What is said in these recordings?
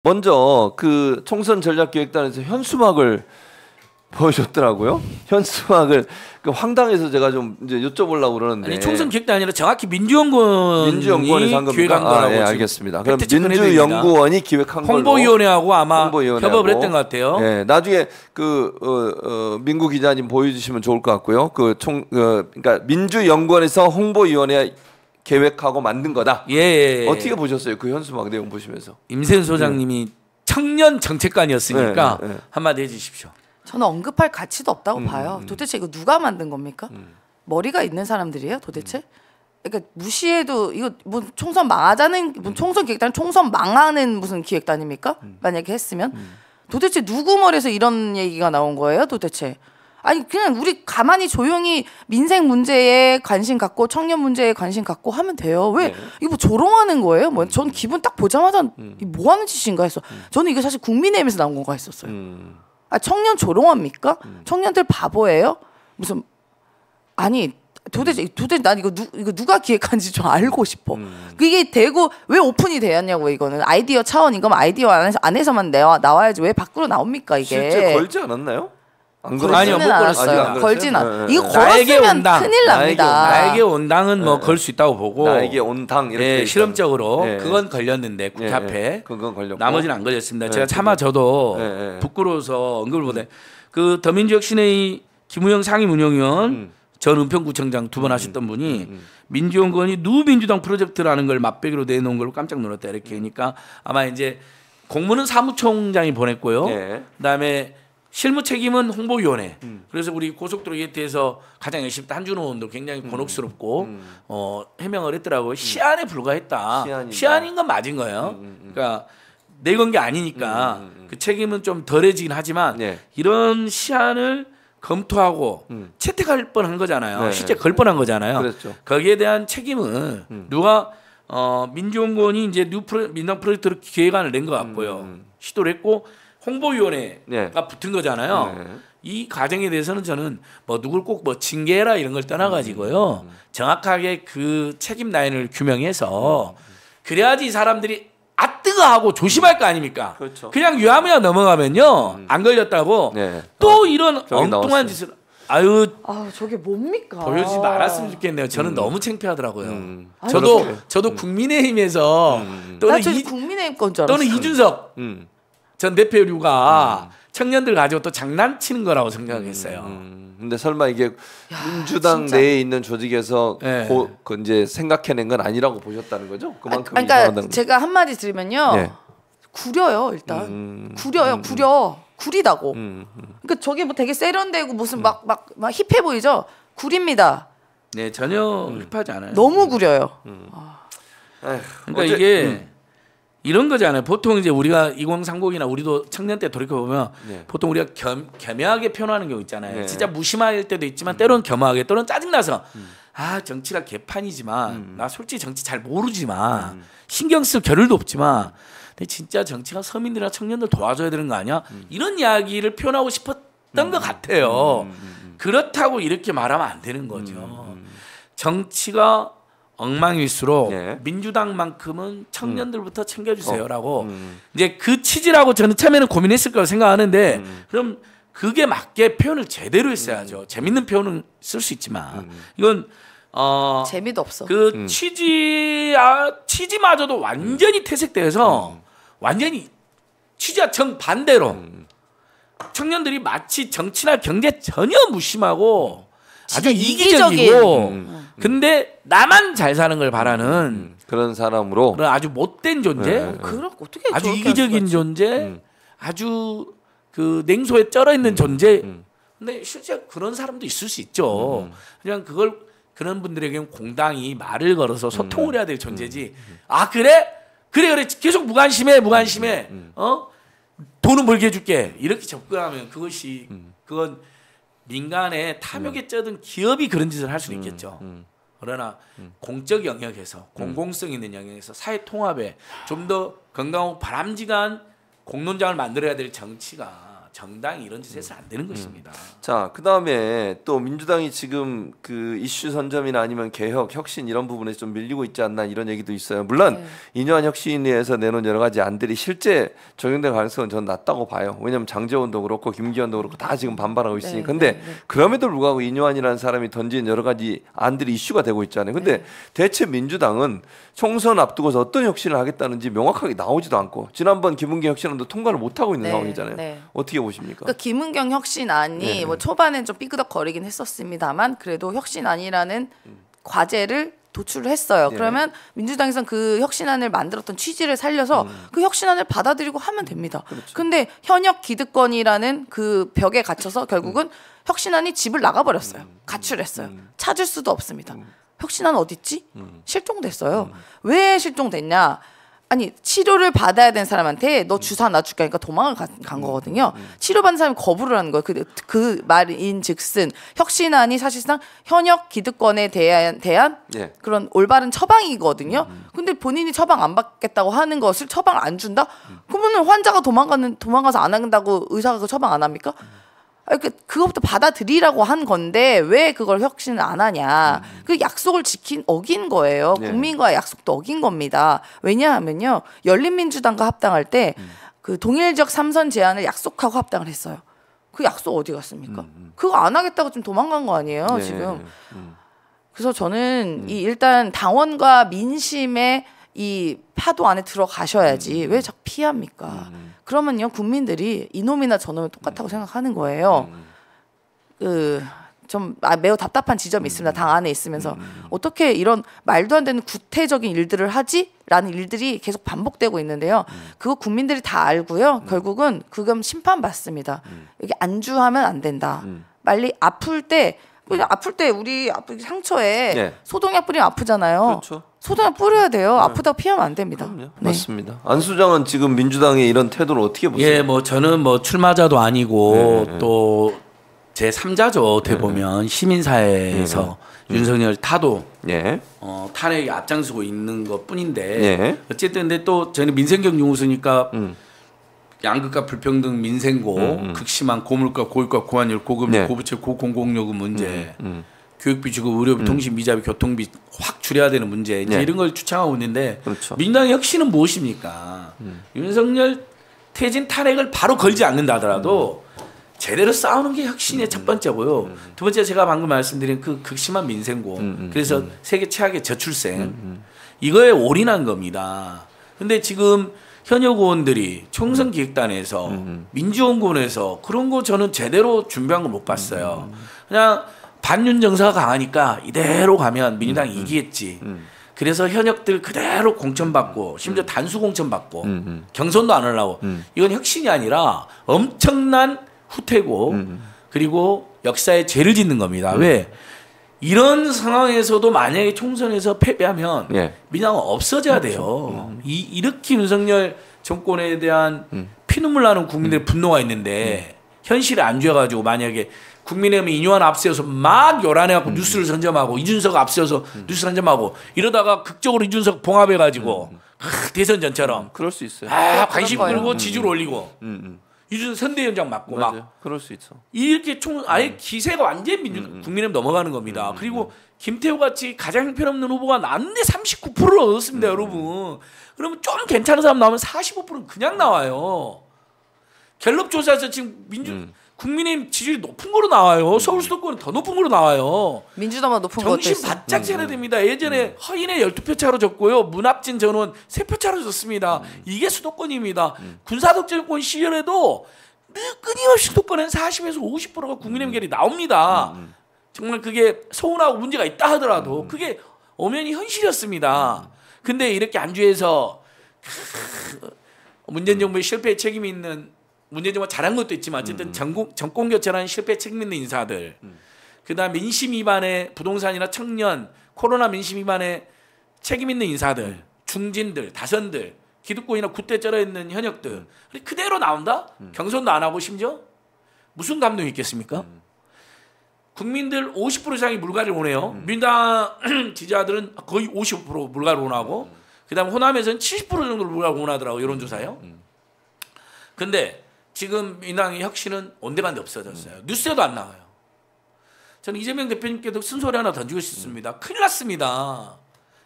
먼저 그 총선 전략기획단에서 현수막을 보여줬더라고요. 현수막을 그 황당해서 제가 좀 이제 여쭤보려고 그러는데. 아니 총선 기획단이 아니라 정확히 민주연구원이 한 기획한 거라고. 예, 알겠습니다. 그럼 민주연구원이 기획한 걸로. 홍보위원회하고 아마 협업을 했던 것 같아요. 예, 나중에 그 민구 기자님 보여주시면 좋을 것 같고요. 그러니까 민주연구원에서 홍보위원회 계획하고 만든 거다. 예. 어떻게 보셨어요? 그 현수막 내용 보시면서. 임세훈 소장님이 청년 정책관이었으니까 한마디 해주십시오. 저는 언급할 가치도 없다고 봐요. 도대체 이거 누가 만든 겁니까? 머리가 있는 사람들이에요, 도대체? 그러니까 무시해도 이거 뭐 총선 망하자는 뭐 총선 기획단 총선 망하는 무슨 기획단입니까? 만약에 했으면 도대체 누구 머리에서 이런 얘기가 나온 거예요, 도대체? 아니 그냥 우리 가만히 조용히 민생 문제에 관심 갖고 청년 문제에 관심 갖고 하면 돼요. 왜 이거 뭐 조롱하는 거예요? 뭐 전 기분 딱 보자마자 뭐 하는 짓인가 했어. 저는 이게 사실 국민의힘에서 나온 건가 했었어요. 아 청년 조롱합니까? 청년들 바보예요? 무슨 아니 도대체 난 이거 누가 기획한지 좀 알고 싶어. 이게 되고 왜 오픈이 되었냐고. 이거는 아이디어 차원인 거면 아이디어 안에서만 나와야지 왜 밖으로 나옵니까 이게. 실제 걸지 않았나요? 아니요, 못 걸었어요. 걸진 않. 이거 걸었으면 큰일 납니다. 나에게 온당은 뭐 걸 수 있다고 보고. 나에게 온당 이렇게 실험적으로 그건 걸렸는데 국회 앞에. 그건 걸렸고. 나머지는 안 걸렸습니다. 제가 차마 저도 부끄러워서 언급을 못해. 그 더민주혁신의 김우영 상임운영위원 전 은평구청장 2번 하셨던 분이 민주연구원이 누민주당 프로젝트라는 걸 맛배기로 내놓은 걸로 깜짝 놀랐다 이렇게 하니까 아마 이제 공문은 사무총장이 보냈고요. 그다음에 실무 책임은 홍보위원회. 그래서 우리 고속도로 게이트에서 가장 열심히 했던 한준호 의원도 굉장히 곤혹스럽고 해명을 했더라고요. 시안에 불과했다. 시안인 건 맞은 거예요. 그러니까 내건 게 아니니까 그 책임은 좀 덜해지긴 하지만 이런 시안을 검토하고 채택할 뻔한 거잖아요. 실제 걸 뻔한 거잖아요. 그렇죠. 거기에 대한 책임은 누가 민주연구원이 이제 민당 프로젝트를 기획안을 낸 것 같고요. 시도를 했고 홍보위원회가 붙은 거잖아요. 이 과정에 대해서는 저는 뭐 누굴 꼭 뭐 징계해라 이런 걸 떠나가지고요. 정확하게 그 책임 라인을 규명해서 그래야지 이 사람들이 뜨거하고 조심할 거 아닙니까? 그렇죠. 그냥 유야무야 넘어가면요. 안 걸렸다고 또 이런 엉뚱한 짓을 저게 뭡니까? 보여주지 말았으면 좋겠네요. 저는 너무 창피하더라고요. 저도 국민의힘에서 또는 국민의힘 건 줄 알았어요. 또는 이준석 전 대표류가 청년들 가지고 또 장난치는 거라고 생각했어요. 근데 설마 이게 민주당 진짜. 내에 있는 조직에서 그 이제 생각해낸 건 아니라고 보셨다는 거죠? 그만큼 그러니까 제가 한마디 드리면요. 구려요 일단. 구리다고. 그러니까 저게 뭐 되게 세련되고 무슨 막 힙해 보이죠? 구립니다. 네, 전혀 힙하지 않아요. 너무 구려요. 그러니까 이게 이런 거잖아요. 보통 이제 우리가 2030이나 우리도 청년 때 돌이켜 보면 보통 우리가 겸허하게 표현하는 경우 있잖아요. 진짜 무심할 때도 있지만 때로는 겸허하게, 또는 짜증나서 정치가 개판이지만 나 솔직히 정치 잘 모르지만 신경 쓸 겨를도 없지만 근데 진짜 정치가 서민들이나 청년들 도와줘야 되는 거 아니야? 이런 이야기를 표현하고 싶었던 것 같아요. 그렇다고 이렇게 말하면 안 되는 거죠. 정치가 엉망일수록 민주당만큼은 청년들부터 챙겨주세요라고 이제 그 취지라고 저는 처음에는 고민했을 거라고 생각하는데 그럼 그게 맞게 표현을 제대로 했어야죠. 재밌는 표현은 쓸 수 있지만 이건 재미도 없어. 그 취지마저도 완전히 퇴색돼서 완전히 취지와 정반대로 청년들이 마치 정치나 경제 전혀 무심하고 아주 이기적이고 근데 나만 잘 사는 걸 바라는 그런 사람으로 아주 못된 존재, 그럼 어떻게 아주 이기적인 존재, 아주 그 냉소에 쩔어 있는 존재. 근데 실제 그런 사람도 있을 수 있죠. 그냥 그런 분들에게는 공당이 말을 걸어서 소통을 해야 될 존재지. 그래 계속 무관심해. 돈은 벌게 해줄게 이렇게 접근하면 그건 민간의 탐욕에 쩌든 기업이 그런 짓을 할 수는 있겠죠. 그러나 공적 영역에서 공공성 있는 영역에서 사회 통합에 좀 더 건강하고 바람직한 공론장을 만들어야 될 정치가 정당이 이런 짓 해서 안 되는 것입니다. 자, 그다음에 또 민주당이 지금 그 이슈 선점이나 아니면 개혁, 혁신 이런 부분에 좀 밀리고 있지 않나 이런 얘기도 있어요. 물론 이뇨한 혁신위에서 내놓은 여러 가지 안들이 실제 적용될 가능성은 저는 낮다고 봐요. 왜냐하면 장제원도 그렇고 김기현도 그렇고 다 지금 반발하고 있으니. 근데 그럼에도 불구하고 이뇨한이라는 사람이 던진 여러 가지 안들이 이슈가 되고 있잖아요. 근데 대체 민주당은 총선 앞두고서 어떤 혁신을 하겠다는지 명확하게 나오지도 않고 지난번 김은경 혁신안도 통과를 못 하고 있는 상황이잖아요. 어떻게 보십니까? 그러니까 김은경 혁신안이 뭐 초반엔 좀 삐그덕거리긴 했었습니다만 그래도 혁신안이라는 과제를 도출을 했어요. 그러면 민주당에서는 그 혁신안을 만들었던 취지를 살려서 그 혁신안을 받아들이고 하면 됩니다. 근데 현역 기득권이라는 그 벽에 갇혀서 결국은 혁신안이 집을 나가버렸어요. 가출했어요. 찾을 수도 없습니다. 혁신안 어디 있지? 실종됐어요. 왜 실종됐냐? 아니 치료를 받아야 되는 사람한테 너 주사 놔줄게 하니까 도망을 간 거거든요. 치료받는 사람이 거부를 하는 거예요. 그 말인즉슨 혁신안이 사실상 현역 기득권에 대한 그런 올바른 처방이거든요. 근데 본인이 처방 안 받겠다고 하는 것을 처방을 안 준다? 그러면 환자가 도망가서 안 한다고 의사가 그 처방 안 합니까? 그것부터 받아들이라고 한 건데 왜 그걸 혁신을 안 하냐. 그 약속을 어긴 거예요. 국민과의 약속도 어긴 겁니다. 왜냐하면요. 열린민주당과 합당할 때 그 동일지역 3선 제안을 약속하고 합당을 했어요. 그 약속 어디 갔습니까? 그거 안 하겠다고 좀 도망간 거 아니에요. 지금. 그래서 저는 일단 당원과 민심의 이 파도 안에 들어가셔야지 왜 자꾸 피합니까? 그러면요 국민들이 이놈이나 저놈이 똑같다고 생각하는 거예요. 좀 매우 답답한 지점이 있습니다. 당 안에 있으면서 어떻게 이런 말도 안 되는 구태적인 일들을 하지? 라는 일들이 계속 반복되고 있는데요. 그거 국민들이 다 알고요. 결국은 그건 심판받습니다. 여기 안주하면 안 된다. 빨리 아플 때 우리 상처에 소독약 뿌리면 아프잖아요. 그렇죠. 소독약 뿌려야 돼요. 아프다고 피하면 안 됩니다. 맞습니다. 안 수장은 지금 민주당의 이런 태도를 어떻게 보세요? 예, 뭐 저는 뭐 출마자도 아니고 또 제 3자죠. 어떻게 보면 시민사회에서 윤석열 타도 탄핵에 앞장서고 있는 것뿐인데 어쨌든 근데 또 저는 민생경 유무수니까 양극화 불평등 민생고 극심한 고물가 고유가 고환율 고금리 고부채 고공공요금 문제 교육비 주고 의료비 통신 미자비 교통비 확 줄여야 되는 문제 이제 이런 걸 주창하고 있는데 민주당의 혁신은 무엇입니까? 윤석열 퇴진 탄핵을 바로 걸지 않는다 하더라도 제대로 싸우는 게 혁신의 첫 번째고요. 두 번째 제가 방금 말씀드린 그 극심한 민생고 그래서 세계 최악의 저출생 이거에 올인한 겁니다. 근데 지금 현역 의원들이 총선 기획단에서 민주연구원에서 그런 거 저는 제대로 준비한 거 못 봤어요. 그냥 반윤 정서가 강하니까 이대로 가면 민주당이 이기겠지. 그래서 현역들 그대로 공천받고 심지어 단수 공천받고 경선도 안 하려고 이건 혁신이 아니라 엄청난 후퇴고 그리고 역사에 죄를 짓는 겁니다. 왜? 이런 상황에서도 만약에 총선에서 패배하면 민주당은 없어져야 돼요. 이렇게 윤석열 정권에 대한 피눈물 나는 국민들의 분노가 있는데 현실에 안주해가지고 만약에 국민의힘 이뇨한 앞세워서 막 요란해갖고 뉴스를 선점하고 이준석 앞세워서 뉴스 선점하고 이러다가 극적으로 이준석 봉합해가지고 대선 전처럼 그럴 수 있어요. 관심 끌고 지지를 올리고 이준석 선대위원장 맞고 막 그럴 수 있어. 이렇게 아예 기세가 완전 국민의힘 넘어가는 겁니다. 그리고 김태우 같이 가장 형편없는 후보가 나왔는데 39%를 얻었습니다, 여러분. 그러면 좀 괜찮은 사람 나오면 45%는 그냥 나와요. 갤럽 조사에서 지금 국민의힘 지지율이 높은 거로 나와요. 서울 수도권은 더 높은 거로 나와요. 민주당만 높은 것도 정신 바짝 차려야 됩니다. 예전에 허인의 12표 차로 졌고요. 문합진 전원 3표 차로 졌습니다. 이게 수도권입니다. 군사독재권 시절에도 끊임없이 수도권은 40에서 50%가 국민의힘 결이 나옵니다. 정말 그게 서운하고 문제가 있다 하더라도 그게 엄연히 현실이었습니다. 근데 이렇게 안주해서 문재인 정부의 실패에 책임이 있는 문재인 정부가 잘한 것도 있지만 어쨌든 정권 교체라는 실패에 책임 있는 인사들 그다음 민심 위반에 부동산이나 청년 코로나 민심 위반에 책임 있는 인사들 중진들 다선들 기득권이나 굿대 쩔어 있는 현역들 그대로 나온다? 경선도 안 하고 심지어 무슨 감동이 있겠습니까? 국민들 50% 이상이 물갈이를 원해요. 민주당 지지자들은 거의 55% 물갈이를 원하고 그다음 호남에서는 70% 정도를 물갈이를 원하더라고요. 여론조사요. 근데 지금 민주당의 혁신은 온데간데 없어졌어요. 뉴스에도 안 나와요. 저는 이재명 대표님께도 쓴소리 하나 던지고 싶습니다. 큰일 났습니다.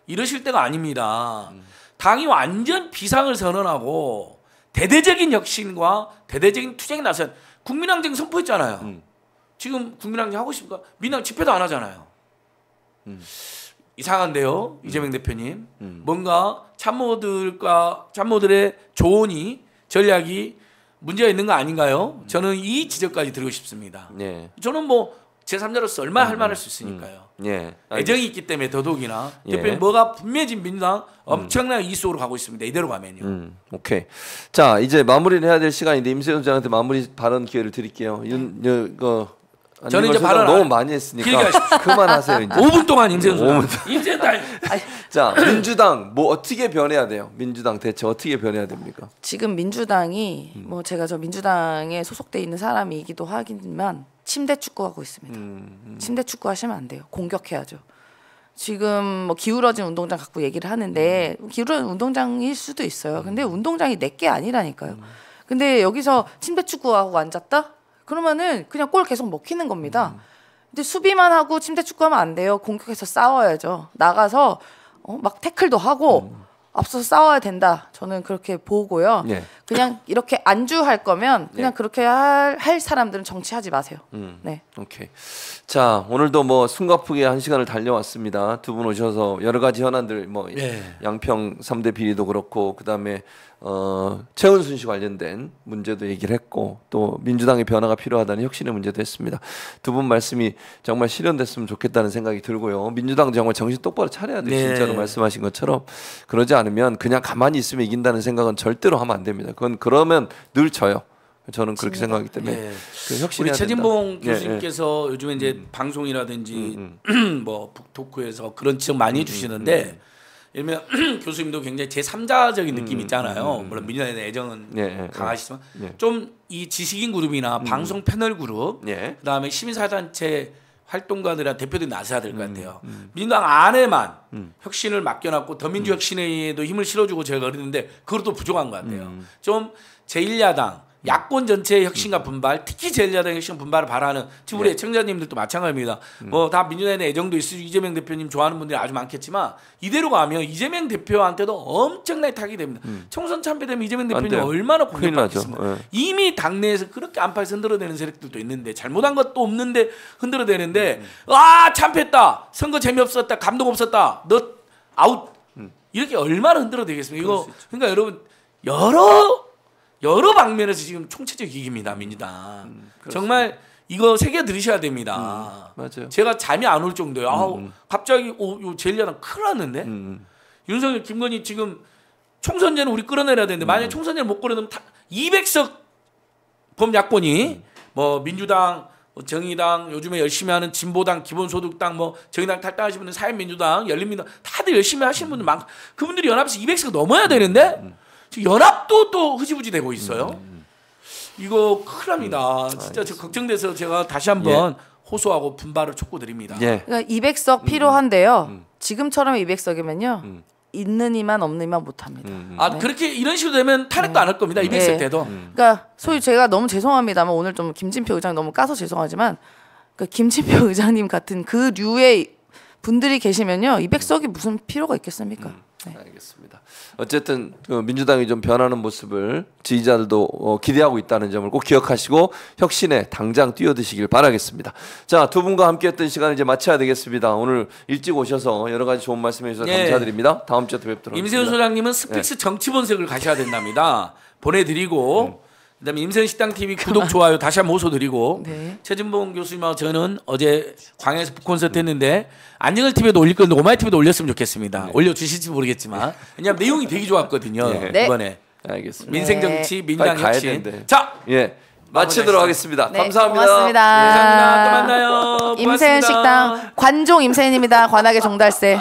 이러실 때가 아닙니다. 당이 완전 비상을 선언하고 대대적인 혁신과 대대적인 투쟁에 나선 국민항쟁 선포했잖아요. 지금 국민항쟁 하고 싶으니까 민주당 집회도 안 하잖아요. 이상한데요, 이재명 대표님. 뭔가 참모들의 조언이 전략이 문제가 있는 거 아닌가요? 저는 이 지적까지 드리고 싶습니다. 예. 저는 뭐 제3자로서 얼마나 할 말할 수 있으니까요. 예. 애정이 있기 때문에 더더욱이나 예. 대표님 뭐가 분명히 민주당 엄청나게 이 속으로 가고 있습니다. 이대로 가면요. 오케이. 자, 이제 마무리를 해야 될 시간인데 임세훈 소장한테 마무리 발언 기회를 드릴게요. 저는 이제 발언 너무 많이 했으니까 그만하세요. 이제. 5분 동안 임세훈 소장. 임세훈 자, 민주당 뭐 어떻게 변해야 돼요? 민주당 대체 어떻게 변해야 됩니까? 지금 민주당이 뭐 제가 저 민주당에 소속돼 있는 사람이기도 하지만 침대 축구하고 있습니다. 침대 축구 하시면 안 돼요. 공격해야죠. 지금 뭐 기울어진 운동장 갖고 얘기를 하는데 기울어진 운동장일 수도 있어요. 근데 운동장이 내게 아니라니까요. 근데 여기서 침대 축구하고 앉았다? 그러면은 그냥 골 계속 먹히는 겁니다. 근데 수비만 하고 침대 축구하면 안 돼요. 공격해서 싸워야죠. 나가서 막 태클도 하고 앞서서 싸워야 된다. 저는 그렇게 보고요. 예. 그냥 이렇게 안주할 거면 그냥 그렇게 할 사람들은 정치하지 마세요. 네. 오케이. 자, 오늘도 뭐 숨가쁘게 한 시간을 달려왔습니다. 두 분 오셔서 여러 가지 현안들 뭐 양평 3대 비리도 그렇고 그다음에 최은순 씨 관련된 문제도 얘기를 했고 또 민주당의 변화가 필요하다는 혁신의 문제도 했습니다. 두 분 말씀이 정말 실현됐으면 좋겠다는 생각이 들고요. 민주당도 정말 정신 똑바로 차려야 돼요. 진짜로 말씀하신 것처럼 그러지 않으면 그냥 가만히 있으면 이긴다는 생각은 절대로 하면 안 됩니다. 그러면 늘 져요. 저는 그렇게 생각하기 때문에 그 혁신이 우리 최진봉 교수님께서 요즘에 이제 방송이라든지 뭐 북토크에서 그런 지적 많이 해주시는데 예를 들면 교수님도 굉장히 제3자적인 느낌이 있잖아요. 물론 민주당에 대한 애정은 강하시지만 좀 이 지식인 그룹이나 방송 패널 그룹 그다음에 시민사단체 활동가들이나 대표들이 나서야 될 것 같아요. 민주당 안에만 혁신을 맡겨놨고 더민주혁신회의에도 힘을 실어주고 제가 그랬는데 그것도 부족한 것 같아요. 좀 제1야당 야권 전체의 혁신과 분발, 특히 제1야당의 혁신 분발을 바라는 지금 우리 애청자님들도 마찬가지입니다. 뭐 다 민주당에 대한 애정도 있으시고 이재명 대표님 좋아하는 분들이 아주 많겠지만 이대로 가면 이재명 대표한테도 엄청나게 타격이 됩니다. 총선 참패되면 이재명 대표님 얼마나 공격받겠습니까? 이미 당내에서 그렇게 안팎에서 흔들어대는 세력들도 있는데 잘못한 것도 없는데 흔들어대는데 참패했다, 선거 재미없었다, 감동 없었다, 너 아웃 이렇게 얼마나 흔들어대겠습니까? 이거 그러니까 여러분 여러 방면에서 지금 총체적 위기입니다, 민주당. 정말 이거 새겨 들으셔야 됩니다. 맞아요. 제가 잠이 안 올 정도예요. 갑자기 요 젤리아랑 큰일 났는데 윤석열, 김건희 지금 총선제는 우리 끌어내려야 되는데 만약에 총선제를 못 끌어내면 200석 범야권이 뭐 민주당, 정의당, 요즘에 열심히 하는 진보당, 기본소득당, 뭐 정의당 탈당하시는 분들, 사회민주당, 열린민주당 다들 열심히 하시는 분들 많고 그분들이 연합해서 200석 넘어야 되는데 지금 연합도 또 흐지부지 되고 있어요. 이거 큰일 납니다. 진짜 저 걱정돼서 제가 다시 한번 호소하고 분발을 촉구드립니다. 그러니까 200석 필요한데요. 지금처럼 200석이면요. 있는 이만 없는 이만 못합니다. 그렇게 이런 식으로 되면 탄핵도 안 할 겁니다. 200석 돼도. 그러니까 소위 제가 너무 죄송합니다만 오늘 좀 김진표 의장 너무 까서 죄송하지만 그 김진표 의장님 같은 그 류의 분들이 계시면요. 200석이 무슨 필요가 있겠습니까? 알겠습니다. 어쨌든 민주당이 좀 변하는 모습을 지지자들도 기대하고 있다는 점을 꼭 기억하시고 혁신에 당장 뛰어드시길 바라겠습니다. 자, 두 분과 함께했던 시간을 이제 마쳐야 되겠습니다. 오늘 일찍 오셔서 여러 가지 좋은 말씀해 주셔서 감사드립니다. 다음 주에 또 뵙도록 하겠습니다. 임세훈 소장님은 스픽스 정치본색을 가셔야 된답니다. 보내드리고 그다음에 임세훈 식당 TV 구독 좋아요 다시 한번 호소드리고 최진봉 교수님하고 저는 어제 광야에서 북콘서트 했는데 안정을 TV에도 올릴 건데 오마이 TV에도 올렸으면 좋겠습니다. 올려주실지 모르겠지만 왜냐하면 내용이 되게 좋았거든요. 이번에 알겠습니다. 민생정치, 민주당 혁신. 자, 마치도록 하겠습니다. 감사합니다. 고맙습니다. 감사합니다. 또 만나요. 임세훈 식당 관종 임세훈입니다. 관악의 종달새.